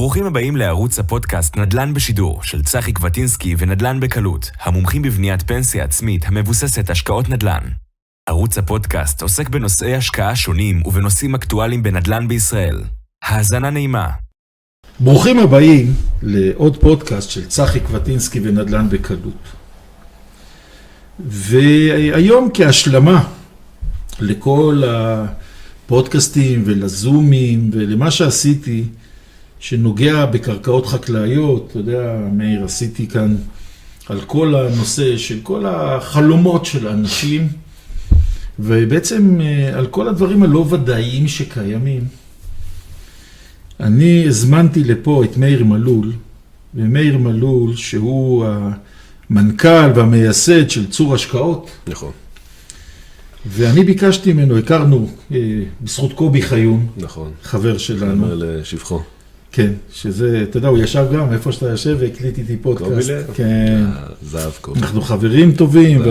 ברוכים הבאים לערוץ הפודקאסט נדל"ן בשידור של צחי קווטינסקי ונדל"ן בקלות, המומחים בבניית פנסיה עצמית המבוססת השקעות נדל"ן. ערוץ הפודקאסט עוסק בנושאי השקעה שונים ובנושאים אקטואליים בנדל"ן בישראל. האזנה נעימה. ברוכים הבאים לעוד פודקאסט של צחי קווטינסקי ונדל"ן בקלות. והיום כהשלמה לכל הפודקאסטים ולזומים ולמה שעשיתי שנוגע בקרקעות חקלאיות, אתה יודע, מאיר, עשיתי כאן על כל הנושא של כל החלומות של האנשים, ובעצם על כל הדברים הלא ודאיים שקיימים. אני הזמנתי לפה את מאיר מלול, ומאיר מלול שהוא המנכ"ל והמייסד של צור השקעות. נכון. ואני ביקשתי ממנו, הכרנו בזכות קובי חיון, נכון. חבר שלנו. חבר לשבחו. כן, שזה, אתה יודע, הוא ישב גם איפה שאתה יושב והקליט איתי פודקאסט. קובי לב? כן. זהב קובי. אנחנו חברים טובים,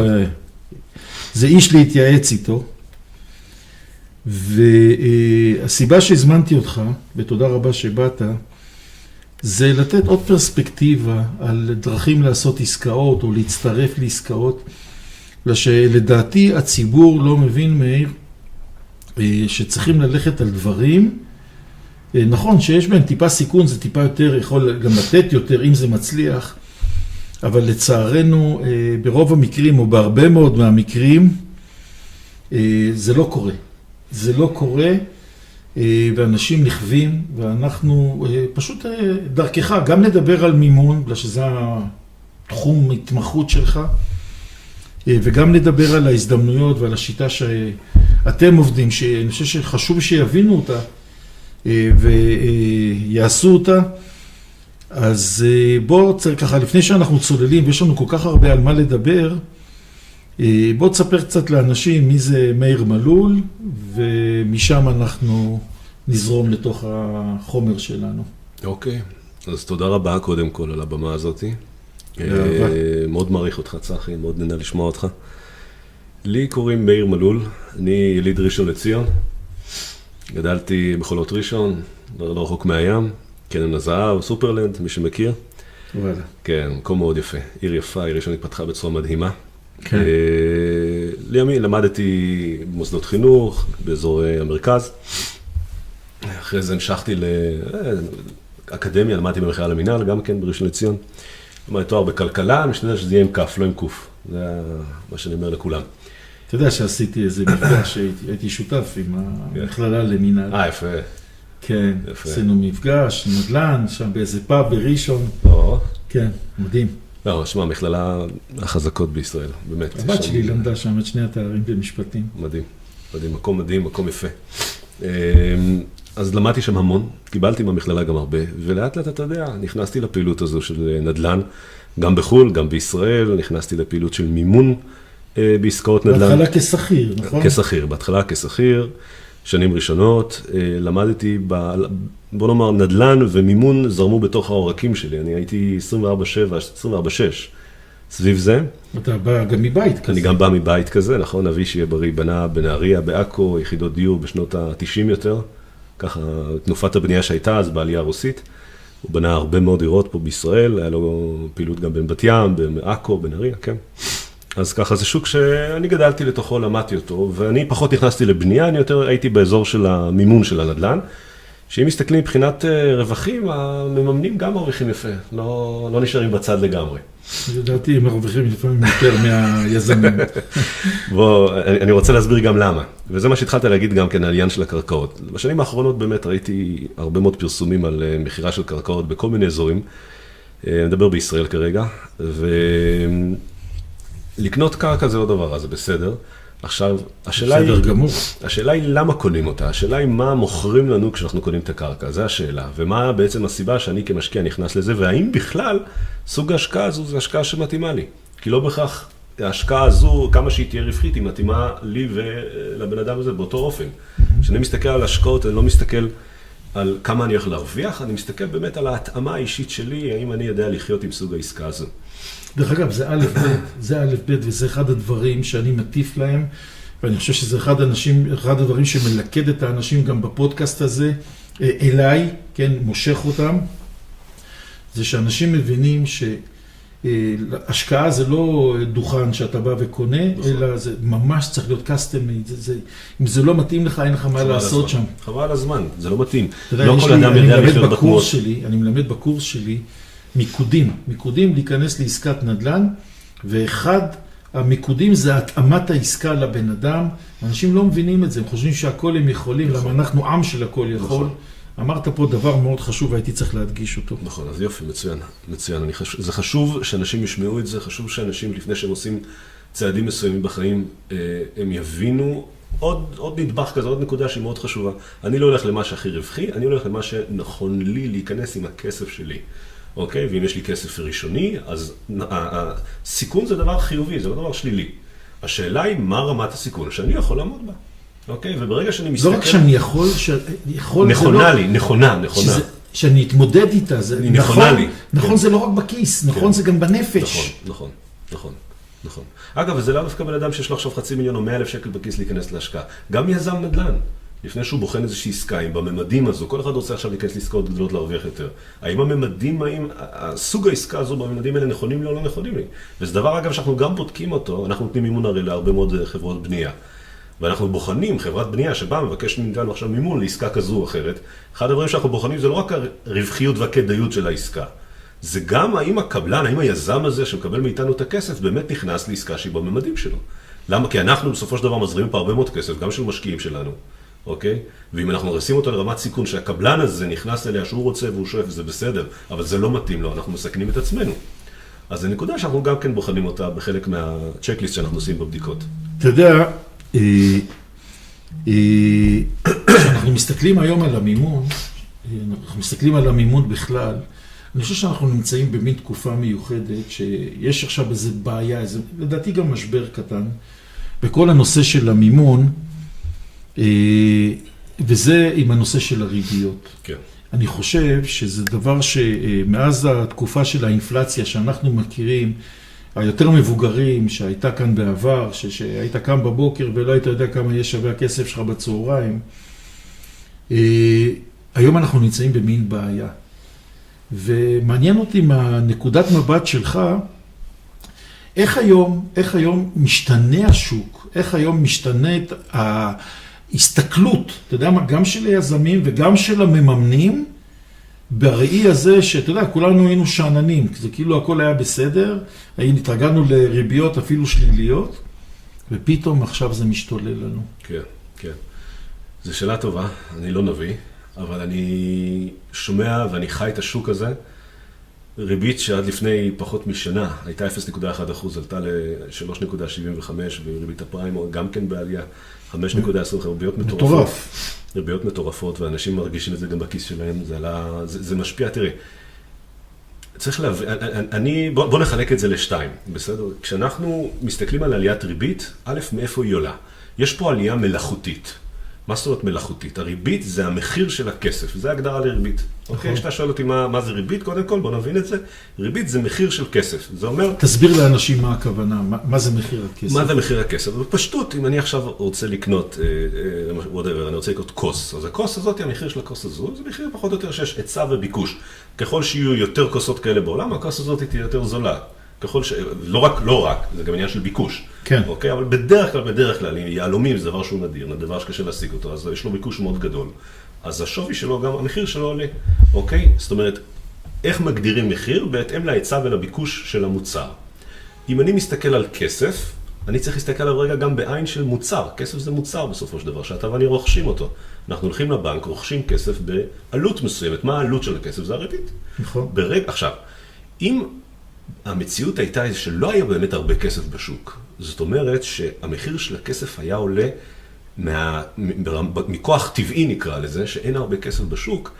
זה איש להתייעץ איתו. והסיבה שהזמנתי אותך, ותודה רבה שבאת, זה לתת עוד פרספקטיבה על דרכים לעשות עסקאות או להצטרף לעסקאות, שלדעתי הציבור לא מבין, מאיר, שצריכים ללכת על דברים, נכון שיש בהם טיפה סיכון, זה טיפה יותר, יכול גם לתת יותר אם זה מצליח, אבל לצערנו ברוב המקרים או בהרבה מאוד מהמקרים זה לא קורה. זה לא קורה ואנשים נכווים, ואנחנו פשוט דרכך גם לדבר על מימון, בגלל שזה התחום התמחות שלך, וגם לדבר על ההזדמנויות ועל השיטה שאתם עובדים, שאני חושב שחשוב שיבינו אותה ויעשו אותה. אז בוא ככה, לפני שאנחנו צוללים ויש לנו כל כך הרבה על מה לדבר, בוא תספר קצת לאנשים מי זה מאיר מלול, ומשם אנחנו נזרום לתוך החומר שלנו. אוקיי, אז תודה רבה קודם כל על הבמה הזאת. מאוד מעריך אותך צחי, מאוד נהנה לשמוע אותך. לי קוראים מאיר מלול, אני יליד ראשון לציון. גדלתי בחולות ראשון, לא רחוק מהים, קניון הזהב, סופרלנד, מי שמכיר. וואלה. כן, מקום מאוד יפה, עיר יפה, עיר ראשון התפתחה בצורה מדהימה. כן. לימים למדתי במוסדות חינוך, באזור המרכז. אחרי זה המשכתי לאקדמיה, למדתי במכללה למינהל, גם כן בראשון לציון. למדתי תואר בכלכלה, אני משתדל שזה יהיה עם כף, לא עם קוף. זה מה שאני אומר לכולם. אתה יודע שעשיתי איזה מפגש, הייתי שותף עם המכללה למינהל. יפה. כן, עשינו מפגש, נדל"ן, שם באיזה פאב בראשון. כן, מדהים. לא, שמע, המכללה החזקות בישראל, באמת. הבת שלי למדה שם את שני התארים במשפטים. מדהים, מדהים, מקום מדהים, מקום יפה. אז למדתי שם המון, קיבלתי במכללה גם הרבה, ולאט לאט אתה יודע, נכנסתי לפעילות הזו של נדל"ן, גם בחול, גם בישראל, נכנסתי לפעילות של מימון בעסקאות נדל"ן. בהתחלה כשכיר, נכון? כשכיר, בהתחלה כשכיר, שנים ראשונות, למדתי, בוא נאמר, נדל"ן ומימון זרמו בתוך העורקים שלי, אני הייתי 24/7, 24/6, סביב זה. אתה בא גם מבית כזה. אני גם בא מבית כזה, נכון, אבי שיהיה בריא, בנה בנהריה, בעכו, יחידות דיור בשנות ה-90 יותר, ככה תנופת הבנייה שהייתה אז בעלייה הרוסית, הוא בנה הרבה מאוד דירות פה בישראל, היה לו פעילות גם בבת ים, בעכו, בנהריה, כן. אז ככה זה שוק שאני גדלתי לתוכו, למדתי אותו, ואני פחות נכנסתי לבנייה, אני יותר הייתי באזור של המימון של הנדל"ן, שאם מסתכלים מבחינת רווחים, המממנים גם מרוויחים יפה, לא נשארים בצד לגמרי. לדעתי הם מרוויחים לפעמים יותר מהיזמים. בוא, אני רוצה להסביר גם למה, וזה מה שהתחלת להגיד גם כן על עניין של הקרקעות. בשנים האחרונות באמת ראיתי הרבה מאוד פרסומים על מחירה של קרקעות בכל מיני אזורים, נדבר בישראל כרגע, לקנות קרקע זה לא דבר, אז זה בסדר. עכשיו, השאלה היא למה קונים אותה? השאלה היא מה מוכרים לנו כשאנחנו קונים את הקרקע, זה השאלה. ומה בעצם הסיבה שאני כמשקיע נכנס לזה, והאם בכלל סוג ההשקעה הזו זה השקעה שמתאימה לי? כי לא בכך ההשקעה הזו, כמה שהיא תהיה רווחית, היא מתאימה לי ולבן אדם הזה באותו אופן. כשאני מסתכל על השקעות, אני לא מסתכל על כמה אני יכול להרוויח, אני מסתכל באמת על ההתאמה האישית שלי, האם אני יודע לחיות עם סוג העסקה הזו. דרך אגב, זה א' ב' וזה אחד הדברים שאני מטיף להם, ואני חושב שזה אחד הדברים שמלכד את האנשים גם בפודקאסט הזה, אליי, כן, מושך אותם, זה שאנשים מבינים השקעה זה לא דוכן שאתה בא וקונה, אלא זה ממש צריך להיות custom made. אם זה לא מתאים לך, אין לך מה לעשות שם. חבל על הזמן, זה לא מתאים. לא כל אדם יודע לחיות בתנועות. אני מלמד בקורס שלי מיקודים להיכנס לעסקת נדל"ן, ואחד המיקודים זה התאמת העסקה לבן אדם. אנשים לא מבינים את זה, הם חושבים שהכל הם יכולים, למה אנחנו עם של הכל יכול. אמרת פה דבר מאוד חשוב והייתי צריך להדגיש אותו. נכון, אז יופי, מצוין. זה חשוב שאנשים ישמעו את זה, חשוב שאנשים לפני שהם עושים צעדים מסוימים בחיים, הם יבינו עוד נדבך כזה, עוד נקודה שהיא מאוד חשובה. אני לא הולך למה שהכי רווחי, אני הולך למה שנכון לי להיכנס עם הכסף שלי. אוקיי? ואם יש לי כסף ראשוני, אז הסיכון זה דבר חיובי, זה לא דבר שלילי. השאלה היא מה רמת הסיכון שאני יכול לעמוד בה. אוקיי? וברגע שאני מסתכל... לא רק שאני יכול... נכונה לי, נכונה. שאני אתמודד איתה, זה נכונה לי. נכון זה לא רק בכיס, נכון זה גם בנפש. נכון. אגב, וזה לא דווקא בן אדם שיש לו עכשיו 500,000 או 100,000 שקל בכיס להיכנס להשקעה. גם יזם נדל"ן. לפני שהוא בוחן איזושהי עסקה, אם בממדים הזו, כל אחד רוצה עכשיו להיכנס לעסקאות גדולות להרוויח יותר. האם הסוג העסקה הזו בממדים האלה נכונים לי או לא נכונים לי? וזה דבר אגב שאנחנו גם בודקים אותו, אנחנו נותנים מימון הרי להרבה מאוד חברות בנייה. ואנחנו בוחנים חברת בנייה שבה מבקש מאיתנו עכשיו מימון לעסקה כזו או אחרת. אחד הדברים שאנחנו בוחנים זה לא רק הרווחיות והכדאיות של העסקה. זה גם האם הקבלן, האם היזם הזה שמקבל מאיתנו את הכסף באמת נכנס לעסקה שהיא בממדים שלו. למה? כי אנחנו בסופו של דבר מזרימים פה הרבה מאוד כסף, גם של משקיעים שלנו. אוקיי? ואם אנחנו נשים אותו לרמת סיכון שהקבלן הזה נכנס אליה שהוא רוצה והוא שואף וזה בסדר, אבל זה לא מתאים לו, אנחנו מסכנים את עצמנו. אז זו נקודה שאנחנו גם כן בוחנים אותה בחלק מהצ'קליסט שאנחנו עושים בבדיקות. אתה יודע, כשאנחנו מסתכלים היום על המימון, אנחנו מסתכלים על המימון בכלל, אני חושב שאנחנו נמצאים במין תקופה מיוחדת, שיש עכשיו איזו בעיה, לדעתי גם משבר קטן, בכל הנושא של המימון, וזה עם הנושא של הריביות. כן. אני חושב שזה דבר שמאז התקופה של האינפלציה שאנחנו מכירים, היותר מבוגרים שהייתה כאן בעבר, שהיית קם בבוקר ולא היית יודע כמה יש שווה הכסף שלך בצהריים, היום אנחנו נמצאים במין בעיה. ומעניין אותי מהנקודת מבט שלך, איך היום משתנה השוק, איך היום משתנית ההסתכלות, אתה יודע מה, גם של היזמים וגם של המממנים, בראי הזה שאתה יודע, כולנו היינו שעננים, זה כאילו הכל היה בסדר, התרגלנו לריביות אפילו שליליות, ופתאום עכשיו זה משתולל לנו. כן, כן. זו שאלה טובה, אני לא נביא, אבל אני שומע ואני חי את השוק הזה, ריבית שעד לפני פחות משנה הייתה 0.1%, עלתה ל-3.75, וריבית הפריים גם כן בעלייה, 5.10, ריביות מטורפות. מטורף. ריביות מטורפות, ואנשים מרגישים את זה גם בכיס שלהם, זה משפיע, תראי. צריך להבין, בוא נחלק את זה לשתיים, בסדר? כשאנחנו מסתכלים על עליית ריבית, א', מאיפה היא עולה? יש פה עלייה מלאכותית. מה זאת אומרת מלאכותית? הריבית זה המחיר של הכסף, זה הגדרה לריבית. אוקיי, כשאתה שואל אותי מה זה ריבית, קודם כל, בוא נבין את זה. ריבית זה מחיר של כסף. זה אומר... תסביר לאנשים מה הכוונה, מה זה מחיר הכסף? מה זה מחיר הכסף? בפשטות, אם אני עכשיו רוצה לקנות, אני רוצה לקנות כוס, אז הכוס הזאת, המחיר של הכוס הזו, זה מחיר פחות או יותר שיש היצע וביקוש. ככל שיהיו יותר כוסות כאלה בעולם, הכוס הזאת תהיה יותר זולה. ככל לא רק, זה גם עניין של ביקוש. כן. אוקיי? אבל בדרך כלל, יהלומים זה דבר שהוא נדיר, זה דבר שקשה להשיג אותו, אז יש לו ביקוש מאוד גדול. אז השווי שלו, גם המחיר שלו עולה. אוקיי? זאת אומרת, איך מגדירים מחיר? בהתאם להיצע ולביקוש של המוצר. אם אני מסתכל על כסף, אני צריך להסתכל על רגע גם בעין של מוצר. כסף זה מוצר בסופו של דבר, שאתה ואני רוכשים אותו. אנחנו הולכים לבנק, רוכשים כסף בעלות מסוימת. מה העלות של הכסף? זה הריבית. נכון. עכשיו, אם המציאות הייתה שלא היה באמת הרבה כסף בשוק. זאת אומרת שהמחיר של הכסף היה עולה מכוח טבעי נקרא לזה, שאין הרבה כסף בשוק.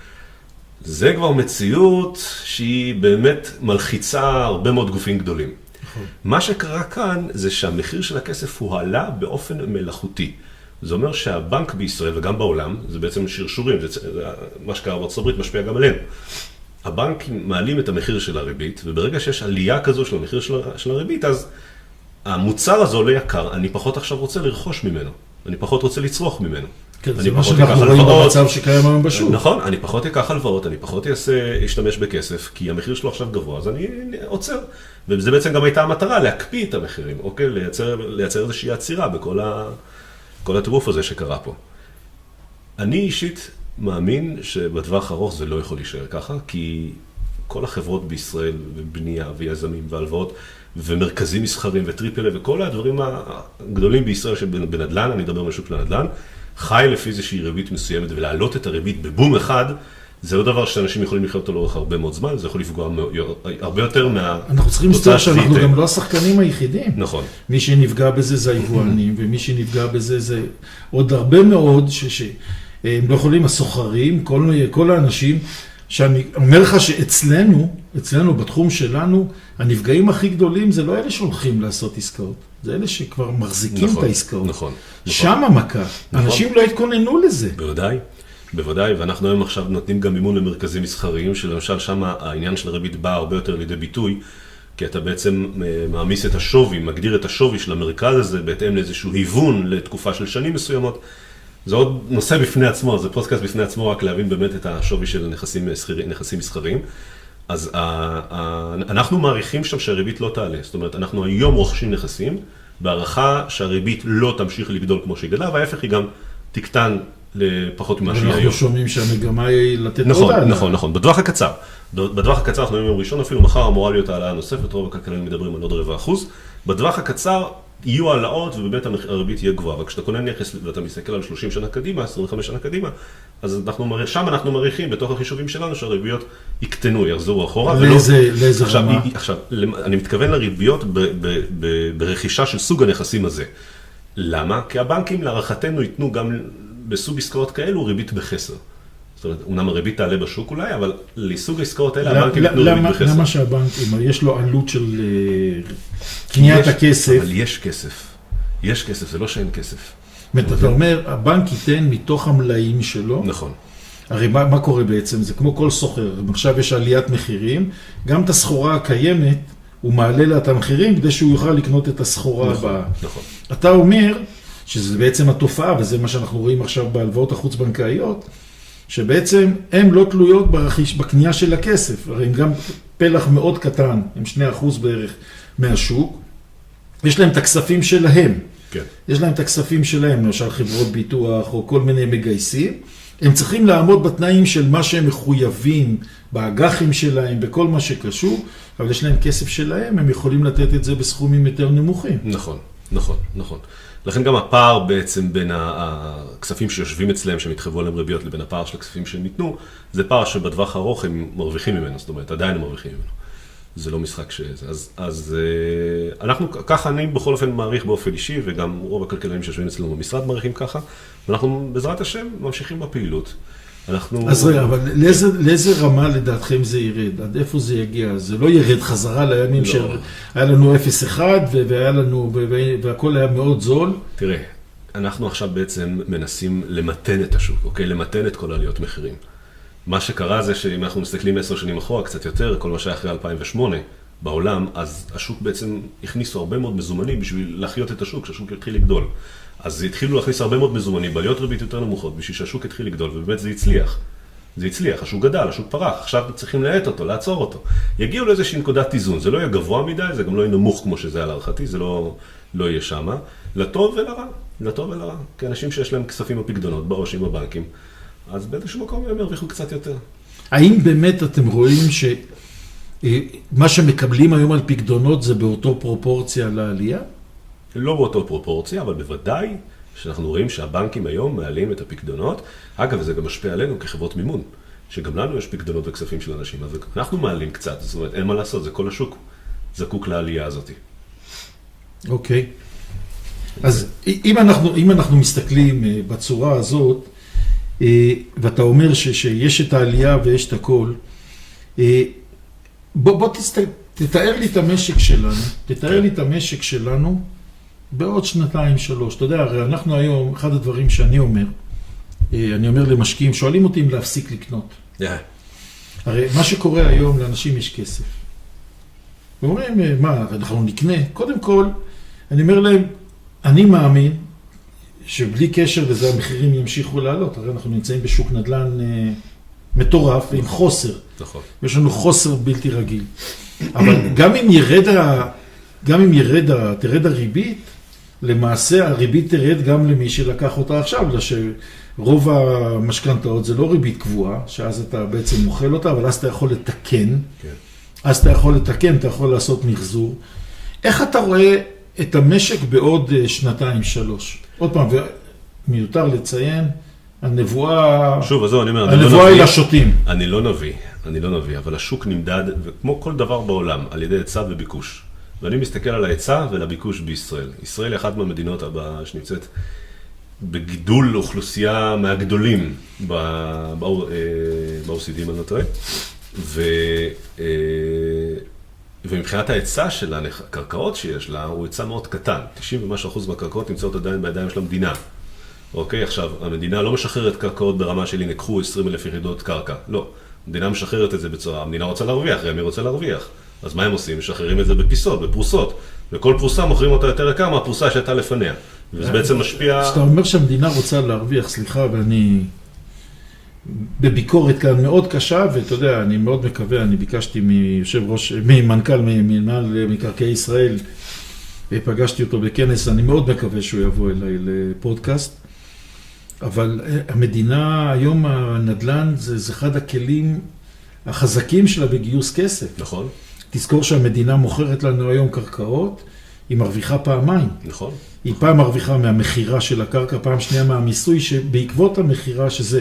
זה כבר מציאות שהיא באמת מלחיצה הרבה מאוד גופים גדולים. נכון. מה שקרה כאן זה שהמחיר של הכסף הוא עלה באופן מלאכותי. זה אומר שהבנק בישראל וגם בעולם, זה בעצם שרשורים, מה שקרה בארצות הברית משפיע גם עליהם. הבנקים מעלים את המחיר של הריבית, וברגע שיש עלייה כזו של המחיר של הריבית, אז המוצר הזה עולה יקר, אני פחות עכשיו רוצה לרכוש ממנו, אני פחות רוצה לצרוך ממנו. כן, זה מה שאנחנו רואים במצב שקיים היום בשוק. נכון, אני פחות אקח הלוואות, אני פחות אשתמש בכסף, כי המחיר שלו עכשיו גבוה, אז אני עוצר. וזה בעצם גם הייתה המטרה, להקפיא את המחירים, אוקיי? לייצר איזושהי עצירה בכל הטירוף הזה שקרה פה. אני אישית מאמין שבטווח ארוך זה לא יכול להישאר ככה, כי כל החברות בישראל, בבנייה ויזמים והלוואות, ומרכזים מסחרים וטריפל וכל הדברים הגדולים בישראל שבנדל"ן, אני אדבר משוק לנדל"ן, חי לפי איזושהי ריבית מסוימת, ולהעלות את הריבית בבום אחד, זה לא דבר שאנשים יכולים לחיות אותו לאורך הרבה מאוד זמן, זה יכול לפגוע הרבה יותר אנחנו צריכים לזכור שאנחנו גם לא השחקנים היחידים. נכון. מי שנפגע בזה זה היבואנים, ומי שנפגע בזה זה עוד הרבה מאוד שהם לא יכולים, הסוחרים, כל האנשים, שאני אומר לך שאצלנו, בתחום שלנו, הנפגעים הכי גדולים זה לא אלה שהולכים לעשות עסקאות, זה אלה שכבר מחזיקים את העסקאות. נכון. שם המכה. אנשים לא התכוננו לזה. בוודאי, ואנחנו היום עכשיו נותנים גם מימון למרכזים מסחריים, שלמשל שם העניין של הריבית בא הרבה יותר לידי ביטוי, כי אתה בעצם מעמיס את השווי, מגדיר את השווי של המרכז הזה, בהתאם לאיזשהו היוון לתקופה של שנים מסוימות. זה עוד נושא בפני עצמו, זה פודקאסט בפני עצמו, רק להבין באמת את השווי של נכסים מסחריים. אז אנחנו מעריכים שם שהריבית לא תעלה. זאת אומרת, אנחנו היום רוכשים נכסים, בהערכה שהריבית לא תמשיך לגדול כמו שהיא גדלה, וההפך היא גם תקטן לפחות ממה שהיא היום. אנחנו שומעים שהמגמה היא לתת עוד העלה. נכון. בטווח הקצר אנחנו יום ראשון, אפילו מחר אמורה להיות העלאה נוספת, רוב הכלכלנים מדברים על עוד 4%. בטווח הקצר יהיו העלאות ובאמת הריבית תהיה גבוהה, אבל כשאתה קונה נכס ואתה מסתכל על 30 שנה קדימה, 25 שנה קדימה, אז שם אנחנו מעריכים בתוך החישובים שלנו שהריביות יקטנו, יחזרו אחורה. לאיזה רמה? עכשיו, אני מתכוון לריביות ברכישה של סוג הנכסים הזה. למה? כי הבנקים להערכתנו ייתנו גם בסוג עסקאות כאלו ריבית בחסר. זאת אומרת, אומנם הריבית תעלה בשוק אולי, אבל לסוג העסקאות האלה הבנקים ייתנו ריבית בחסר. למה שהבנקים, יש לו עלות של קניית הכסף? אבל יש כסף, זה לא שאין כסף. אתה אומר, הבנק ייתן מתוך המלאים שלו. נכון. הרי מה קורה בעצם? זה כמו כל סוחר. עכשיו יש עליית מחירים, גם את הסחורה הקיימת, הוא מעלה לה את המחירים כדי שהוא יוכל לקנות את הסחורה הבאה. נכון. אתה אומר שזה בעצם התופעה, וזה מה שאנחנו רואים עכשיו בהלוואות החוץ-בנקאיות, שבעצם הן לא תלויות בקנייה של הכסף, הרי הם גם פלח מאוד קטן, הם 2% בערך מהשוק, יש להם את הכספים שלהם, כן. יש להם את הכספים שלהם, למשל חברות ביטוח או כל מיני מגייסים, הם צריכים לעמוד בתנאים של מה שהם מחויבים, באג"חים שלהם, בכל מה שקשור, אבל יש להם כסף שלהם, הם יכולים לתת את זה בסכומים יותר נמוכים. נכון. לכן גם הפער בעצם בין הכספים שיושבים אצלם, שמתחייבו עליהם ריביות, לבין הפער של הכספים שהם ניתנו, זה פער שבטווח ארוך הם מרוויחים ממנו, זאת אומרת, עדיין הם מרוויחים ממנו. זה לא משחק שזה. אז ככה אני בכל אופן מעריך באופן אישי, וגם רוב הכלכלנים שיושבים אצלנו במשרד מעריכים ככה, ואנחנו בעזרת השם ממשיכים בפעילות. אז רגע, אבל לאיזה רמה לדעתכם זה ירד? עד איפה זה יגיע? זה לא ירד חזרה לימים שהיה לנו 0.1 והכל היה מאוד זול? תראה, אנחנו עכשיו בעצם מנסים למתן את השוק, אוקיי? למתן את כל עליות מחירים. מה שקרה זה שאם אנחנו מסתכלים 10 שנים אחורה, קצת יותר, כל מה שהיה אחרי 2008 בעולם, אז השוק בעצם הכניסו הרבה מאוד מזומנים בשביל להחיות את השוק, שהשוק התחיל לגדול. אז התחילו להכניס הרבה מאוד מזומנים, בעליות ריבית יותר נמוכות, בשביל שהשוק התחיל לגדול, ובאמת זה הצליח. זה הצליח, השוק גדל, השוק פרח, עכשיו צריכים להאט אותו, לעצור אותו. יגיעו לאיזושהי נקודת איזון, זה לא יהיה גבוה מדי, זה גם לא יהיה נמוך כמו שזה היה להערכתי, זה לא יהיה שמה. לטוב ולרע, כי אנשים שיש להם כספים בפקדונות, בראש עם הבנקים, אז באיזשהו מקום הם ירוויחו קצת יותר. האם באמת אתם רואים שמה שמקבלים היום על פקדונות זה באותו פרופורציה לעלייה? לא באותו פרופורציה, אבל בוודאי שאנחנו רואים שהבנקים היום מעלים את הפקדונות. אגב, זה גם משפיע עלינו כחברות מימון, שגם לנו יש פקדונות וכספים של אנשים, אז אנחנו מעלים קצת, זאת אומרת, אין מה לעשות, זה כל השוק זקוק לעלייה הזאת. אוקיי. אז אם אנחנו מסתכלים בצורה הזאת, ואתה אומר שיש את העלייה ויש את הכל, בוא תתאר לי את המשק שלנו, בעוד 2-3. אתה יודע, הרי אנחנו היום, אחד הדברים שאני אומר למשקיעים, שואלים אותי אם להפסיק לקנות. הרי מה שקורה היום, לאנשים יש כסף. ואומרים, מה, אנחנו נקנה? קודם כל, אני אומר להם, אני מאמין שבלי קשר לזה המחירים ימשיכו לעלות, הרי אנחנו נמצאים בשוק נדל"ן מטורף ועם חוסר. נכון. יש לנו חוסר בלתי רגיל. אבל גם אם תרד הריבית, למעשה הריבית תרד גם למי שלקח אותה עכשיו, בגלל שרוב המשכנתאות זה לא ריבית קבועה, שאז אתה בעצם מוכל אותה, אבל אז אתה יכול לתקן. כן. אתה יכול לעשות מחזור. איך אתה רואה את המשק בעוד 2-3? עוד פעם, מיותר לציין, הנבואה... שוב, אז זהו, אני אומר, הנבואה היא לשוטים. אני לא נביא, אבל השוק נמדד, וכמו כל דבר בעולם, על ידי היצע וביקוש. ואני מסתכל על ההיצע ולביקוש בישראל. ישראל היא אחת מהמדינות שנמצאת בגידול אוכלוסייה מהגדולים ב-OECD, אני לא טועה. ומבחינת ההיצע של הקרקעות שיש לה, הוא היצע מאוד קטן. 90% מהקרקעות נמצאות עדיין בידיים של המדינה. אוקיי, עכשיו, המדינה לא משחררת קרקעות ברמה של הנה, קחו 20,000 יחידות קרקע. לא, המדינה משחררת את זה בצורה, המדינה רוצה להרוויח, רמ"י רוצה להרוויח. אז מה הם עושים? משחררים את זה בפיסות, בפרוסות. וכל פרוסה מוכרים אותה יותר יקר מהפרוסה שהייתה לפניה. וזה בעצם משפיע... כשאתה אומר שהמדינה רוצה להרוויח, סליחה, ואני בביקורת כאן מאוד קשה, ואתה יודע, אני מאוד מקווה, אני ביקשתי ממנכ"ל מינהל מקרקעי ישראל, פגשתי אותו בכנס, אני מאוד מקווה שהוא יבוא אליי לפודקאסט, אבל המדינה, היום הנדל"ן, זה אחד הכלים החזקים שלה בגיוס כסף. נכון. תזכור שהמדינה מוכרת לנו היום קרקעות, היא מרוויחה פעמיים. נכון. היא פעם מרוויחה מהמחירה של הקרקע, פעם שנייה מהמיסוי, שבעקבות המחירה, שזה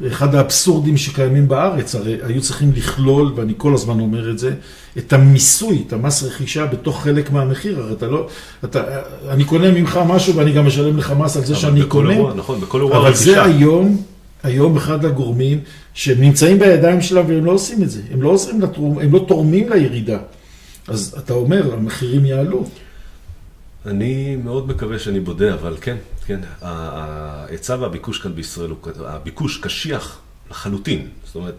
אחד האבסורדים שקיימים בארץ, הרי היו צריכים לכלול, ואני כל הזמן אומר את זה, את המיסוי, את המס רכישה בתוך חלק מהמחיר, הרי אני קונה ממך משהו ואני גם משלם לך מס על זה שאני קונה, נכון, בכל אירוע אבל זה היום אחד הגורמים שנמצאים בידיים שלהם והם לא עושים את זה, הם לא תורמים לירידה, אז אתה אומר, המחירים יעלו. אני מאוד מקווה שאני בודה, אבל כן, ההיצע והביקוש כאן בישראל, הביקוש קשיח לחלוטין. זאת אומרת,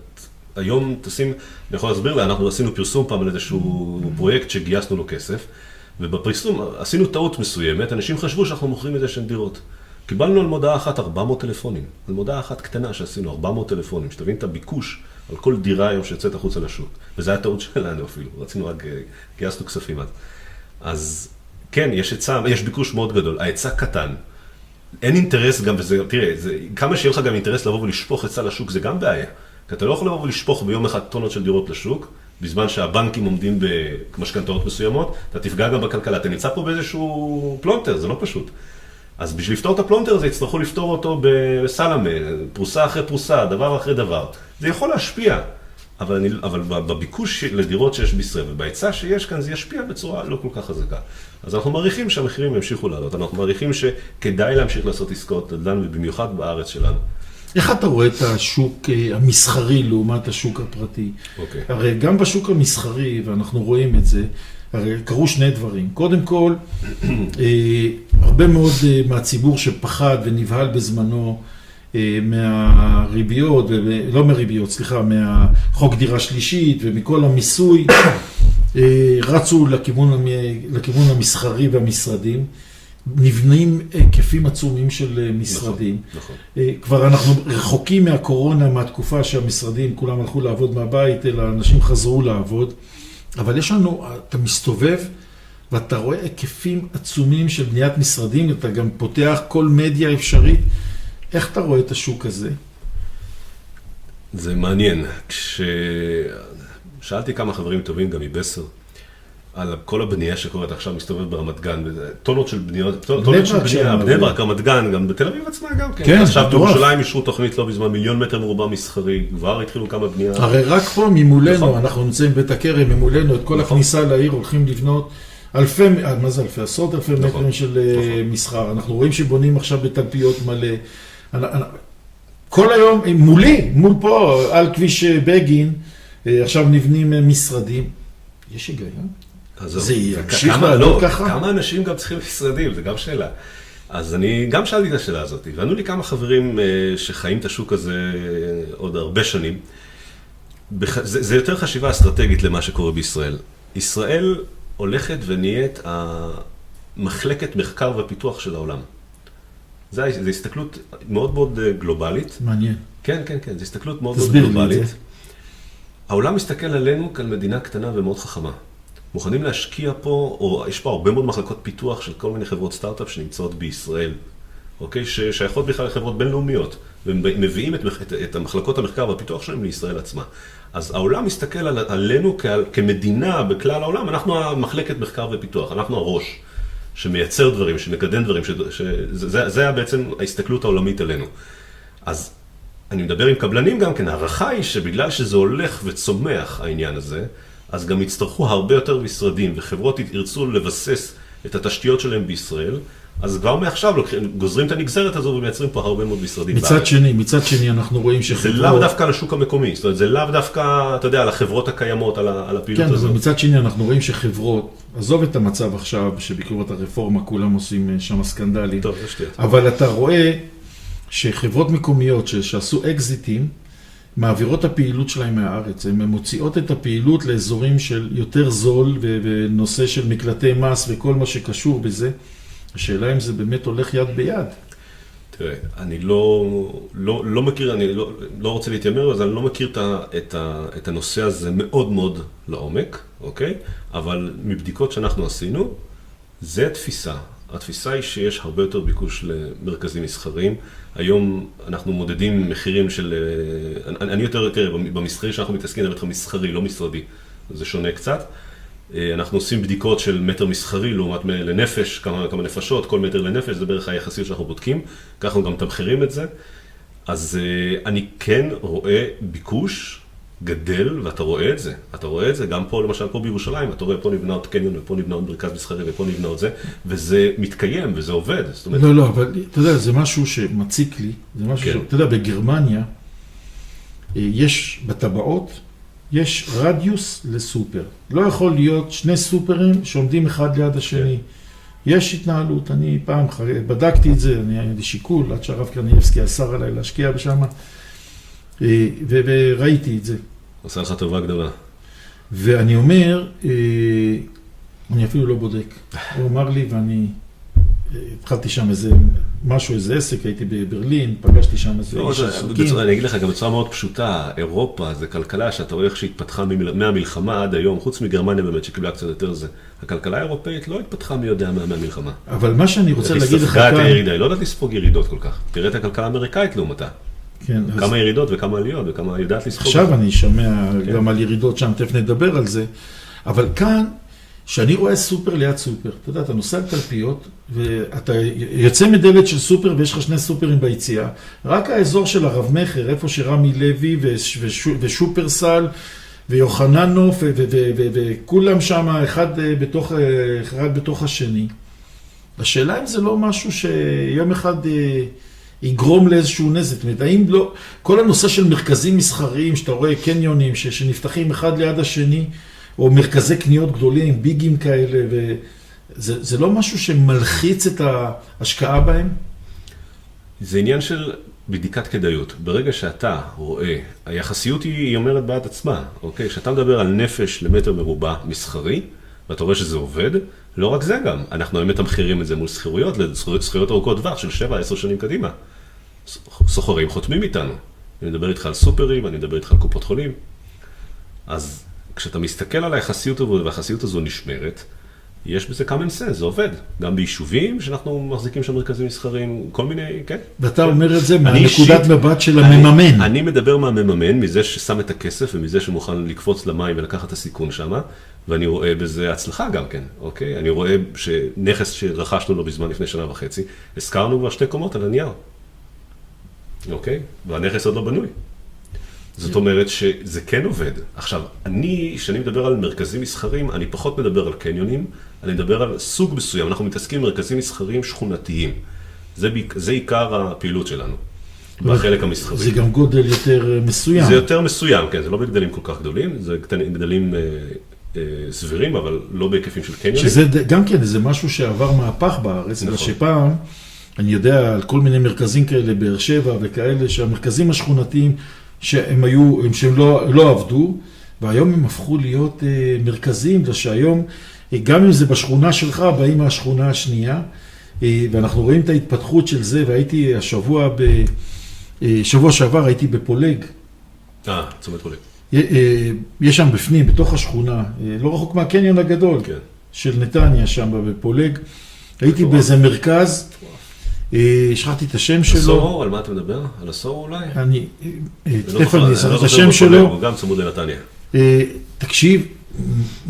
היום אני יכול להסביר לה, אנחנו עשינו פרסום פעם על איזשהו פרויקט שגייסנו לו כסף, ובפרסום עשינו טעות מסוימת, אנשים חשבו שאנחנו מוכרים איזה שהן דירות. קיבלנו על מודעה אחת 400 טלפונים, על מודעה אחת קטנה שעשינו 400 טלפונים, שתבין את הביקוש על כל דירה היום שיוצאת החוצה לשוק. וזה היה טעות שלנו אפילו, רצינו רק, גייסנו כספים אז כן, יש ביקוש מאוד גדול, ההיצע קטן, אין אינטרס גם, וזה, תראה, כמה שיהיה לך גם אינטרס לבוא ולשפוך היצע לשוק, זה גם בעיה. כי אתה לא יכול לבוא ולשפוך ביום אחד טונות של דירות לשוק, בזמן שהבנקים עומדים במשכנתאות מסוימות, אתה תפגע גם בכלכלה, אתה נמצא פה באיזשהו פלונטר, זה לא פשוט. אז בשביל לפתור את הפלונטר הזה, יצטרכו לפתור אותו בסלמה, פרוסה אחרי פרוסה, דבר אחרי דבר. זה יכול להשפיע, אבל בביקוש לדירות שיש בישראל, ובהיצע שיש כאן, זה ישפיע בצורה לא כל כך חזקה. אז אנחנו מעריכים שהמחירים ימשיכו לעלות, אנחנו מעריכים שכדאי להמשיך לעשות עסקאות נדל"ן, ובמיוחד בארץ שלנו. איך אתה רואה את השוק המסחרי לעומת השוק הפרטי? הרי גם בשוק המסחרי, ואנחנו רואים את זה, הרי קרו שני דברים. קודם כל, הרבה מאוד מהציבור שפחד ונבהל בזמנו מהריביות, לא מריביות, סליחה, מהחוק דירה שלישית ומכל המיסוי, רצו לכיוון המסחרי והמשרדים. נבנים היקפים עצומים של משרדים. נכון. כבר אנחנו רחוקים מהקורונה, מהתקופה שהמשרדים כולם הלכו לעבוד מהבית, אלא אנשים חזרו לעבוד. אבל יש לנו, אתה מסתובב ואתה רואה היקפים עצומים של בניית משרדים, אתה גם פותח כל מדיה אפשרית. איך אתה רואה את השוק הזה? זה מעניין. כששאלתי כמה חברים טובים גם מבסר, על כל הבנייה שקורית עכשיו מסתובב ברמת גן, טונות של בניות, טונות של בנייה, בני ברק, רמת גן, גם בתל אביב עצמה גם כן. עכשיו בירושלים אישרו תוכנית לא בזמן, 1,000,000 מטר מרובע מסחרי, כבר התחילו כמה בנייה. הרי רק פה ממולנו, אנחנו נמצאים בבית הכרם, ממולנו, את כל הכניסה לעיר הולכים לבנות אלפי, מה זה אלפי? עשרות אלפי מטרים של מסחר. אנחנו רואים שבונים עכשיו בתלפיות מלא. כל היום, מול פה, על כביש בגין, עכשיו נבנים משרדים. יש היגיון? זה ימשיך לעלות ככה? כמה אנשים גם צריכים משרדים, זה גם שאלה. אז אני גם שאלתי את השאלה הזאת, וענו לי כמה חברים שחיים את השוק הזה עוד הרבה שנים. זה יותר חשיבה אסטרטגית למה שקורה בישראל. ישראל הולכת ונהיית המחלקת מחקר ופיתוח של העולם. זו הסתכלות מאוד מאוד גלובלית. מעניין. כן, כן, כן, זו הסתכלות מאוד מאוד גלובלית. העולם מסתכל עלינו כעל מדינה קטנה ומאוד חכמה. מוכנים להשקיע פה, או יש פה הרבה מאוד מחלקות פיתוח של כל מיני חברות סטארט-אפ שנמצאות בישראל, אוקיי? ששייכות בכלל לחברות בינלאומיות, ומביאים את המחלקות המחקר והפיתוח שלהם לישראל עצמה. אז העולם מסתכל עלינו כמדינה בכלל העולם, אנחנו המחלקת מחקר ופיתוח, אנחנו הראש שמייצר דברים, שמקדם דברים, זה היה בעצם ההסתכלות העולמית עלינו. אז אני מדבר עם קבלנים גם כן, הערכה היא שבגלל שזה הולך וצומח העניין הזה, אז גם יצטרכו הרבה יותר משרדים, וחברות ירצו לבסס את התשתיות שלהם בישראל, אז כבר מעכשיו גוזרים את הנגזרת הזו ומייצרים פה הרבה מאוד משרדים. מצד שני אנחנו רואים שחברות... זה לאו דווקא לשוק המקומי, זאת אומרת, זה לאו דווקא, אתה יודע, על החברות הקיימות, על הפעילות הזו. כן, אבל מצד שני אנחנו רואים שחברות, עזוב את המצב עכשיו, שבקרבות הרפורמה כולם עושים שם סקנדלים, טוב, זה שטויות. אבל אתה רואה שחברות מקומיות שעשו אקזיטים, מעבירות את הפעילות שלהם מהארץ, הן מוציאות את הפעילות לאזורים של יותר זול ונושא של מקלטי מס וכל מה שקשור בזה. השאלה אם זה באמת הולך יד ביד. תראה, אני לא מכיר, אני לא רוצה להתיימר, אז אני לא מכיר את הנושא הזה מאוד מאוד לעומק, אוקיי? אבל מבדיקות שאנחנו עשינו, זה התפיסה. התפיסה היא שיש הרבה יותר ביקוש למרכזים מסחריים. היום אנחנו מודדים מחירים של... אני יותר, תראה, במסחרי שאנחנו מתעסקים, אני אומר לך מסחרי, לא משרדי. זה שונה קצת. אנחנו עושים בדיקות של מטר מסחרי לעומת לנפש, כמה נפשות, כל מטר לנפש, זה בערך היחסיות שאנחנו בודקים. ככה אנחנו גם תמחירים את זה. אז אני כן רואה ביקוש גדל, ואתה רואה את זה. אתה רואה את זה גם פה, למשל פה בירושלים, אתה רואה פה נבנה עוד קניון, ופה נבנה עוד מרכז מסחרי, ופה נבנה עוד זה, וזה מתקיים, וזה עובד. לא, אבל אתה יודע, זה משהו שמציק לי, זה משהו אתה יודע, בגרמניה, יש בטבעות, יש רדיוס לסופר. לא יכול להיות שני סופרים שעומדים אחד ליד השני. יש התנהלות, אני פעם בדקתי את זה, אני היה לי שיקול, עד שהרב קרניאבסקי אסר עליי להשקיע בשם, וראיתי את זה. עושה לך טובה גדולה. ואני אומר, אני אפילו לא בודק. הוא אמר לי, ואני התחלתי שם איזה משהו, איזה עסק, הייתי בברלין, פגשתי שם איזה איש עסוקים. אני אגיד לך, גם בצורה מאוד פשוטה, אירופה זה כלכלה שאתה רואה איך שהתפתחה מהמלחמה עד היום, חוץ מגרמניה באמת שקיבלה קצת יותר זה. הכלכלה האירופאית לא התפתחה מי יודע מהמלחמה. אבל מה שאני רוצה להגיד לך כאן... היא לא יודעת לספוג ירידות כל כך. תראה את הכלכלה האמריקאית לעומתה. כמה ירידות וכמה עליות וכמה יודעת לספוג. עכשיו אני שומע גם על ירידות שם, תכף נדבר על זה. אבל כאן, שאני רואה סופר ליד סופר, אתה יודע, אתה נוסע לתלפיות, ואתה יוצא מדלת של סופר ויש לך שני סופרים ביציאה, רק האזור של הרב מחר, איפה שרמי לוי ושופרסל ויוחננוף וכולם שם, אחד בתוך השני. השאלה אם זה לא משהו שיום אחד יגרום לאיזשהו נזק. זאת אומרת, האם לא, כל הנושא של מרכזים מסחריים, שאתה רואה קניונים שנפתחים אחד ליד השני, או מרכזי קניות גדולים, ביגים כאלה, וזה לא משהו שמלחיץ את ההשקעה בהם? זה עניין של בדיקת כדאיות. ברגע שאתה רואה, היחסיות היא אומרת בעד עצמה, אוקיי? שאתה מדבר על נפש למטר מרובע מסחרי, ואתה רואה שזה עובד, לא רק זה גם. אנחנו באמת המחירים את זה מול סחירויות, לסחירויות ארוכות טווח של 7-10 שנים קדימה. סוחרים חותמים איתנו. אני מדבר איתך על סופרים, אני מדבר איתך על קופות חולים. אז כשאתה מסתכל על היחסיות הזו, והיחסיות הזו נשמרת, יש בזה common sense, זה עובד. גם ביישובים שאנחנו מחזיקים שם מרכזים מסחריים, כל מיני, כן. ואתה אומר את זה מהנקודת מבט של המממן. אני מדבר מהמממן, מזה ששם את הכסף, ומזה שמוכן לקפוץ למים ולקחת את הסיכון שם, ואני רואה בזה הצלחה גם כן, אוקיי? אני רואה שנכס שרכשנו לו בזמן לפני 1.5 שנה, הזכרנו כבר 2 קומות על הנייר. אוקיי? והנכס עוד לא בנוי. זאת אומרת שזה כן עובד. עכשיו, כשאני מדבר על מרכזים מסחריים, אני פחות מדבר על קניונים, אני מדבר על סוג מסוים. אנחנו מתעסקים עם מרכזים מסחריים שכונתיים. זה עיקר הפעילות שלנו, בחלק המסחרי. זה גם גודל יותר מסוים. זה יותר מסוים, כן. זה לא בגדלים כל כך גדולים, זה גדלים סבירים, אבל לא בהיקפים של קניונים. שזה גם כן, זה משהו שעבר מהפך בארץ, נכון. שפעם, אני יודע על כל מיני מרכזים כאלה, באר שבע וכאלה, שהמרכזים השכונתיים, שהם לא עבדו, והיום הם הפכו להיות מרכזיים, ושהיום, גם אם זה בשכונה שלך, באים מהשכונה השנייה, ואנחנו רואים את ההתפתחות של זה, והייתי שבוע שעבר הייתי בפולג. צומת פולג. יש שם בפנים, בתוך השכונה, לא רחוק מהקניון הגדול של נתניה, שם בפולג. הייתי באיזה מרכז, שכחתי את השם שלו. הסורו, על מה אתה מדבר? על הסורו אולי? תכף אני אסרט את השם שלו. הוא גם צמוד לנתניה. תקשיב,